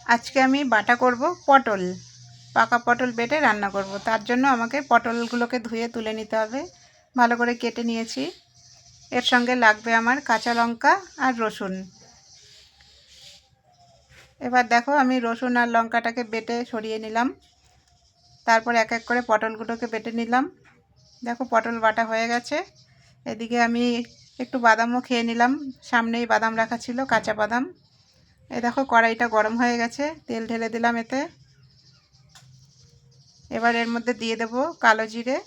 আজকে আমি বাটা করব পটল, পাকা পটল বেটে রান্না করব। তার জন্য আমাকে পটলগুলোকে ধুয়ে তুলে নিতে হবে, ভালো করে কেটে নিয়েছি। এর সঙ্গে লাগবে আমার কাঁচা লঙ্কা আর রসুন। এবার দেখো আমি রসুন আর লঙ্কাটাকে বেটে সরিয়ে নিলাম, তারপর এক এক করে পটলগুলোকে বেটে নিলাম। দেখো পটল বাটা হয়ে গেছে। এদিকে আমি একটু বাদামও খেয়ে নিলাম, সামনেই বাদাম রাখা ছিল, কাঁচা বাদাম। এই দেখো কড়াইটা গরম হয়ে গেছে, তেল ঢেলে দিলাম এতে। এবার এর মধ্যে দিয়ে দেব কালো জিরে,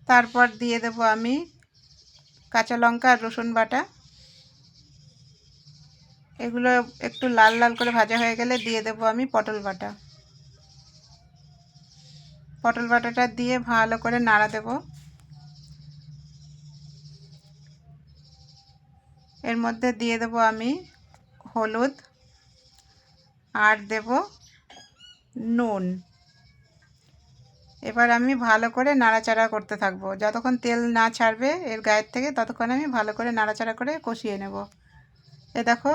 তারপর দিয়ে দেব আমি কাঁচা লঙ্কা আর রসুন বাটা। এগুলো একটু লাল লাল করে ভাজা হয়ে গেলে দিয়ে দেব আমি পটল বাটা। পটল বাটাটা দিয়ে ভালো করে নাড়া দেব। এর মধ্যে দিয়ে দেব আমি হলুদ আর দেব নুন। এবার আমি ভালো করে নাড়াচাড়া করতে থাকবো, যতক্ষণ তেল না ছাড়বে এর গায়ের থেকে ততক্ষণ আমি ভালো করে নাড়াচাড়া করে কষিয়ে নেব। এ দেখো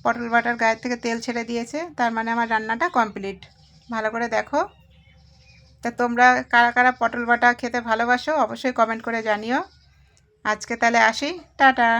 পটল বাটার গায়ের থেকে তেল ছেড়ে দিয়েছে, তার মানে আমার রান্নাটা কমপ্লিট। ভালো করে দেখো। তা তোমরা কারা কারা পটল বাটা খেতে ভালোবাসো অবশ্যই কমেন্ট করে জানিও। আজকে তাহলে আসি, টাটা।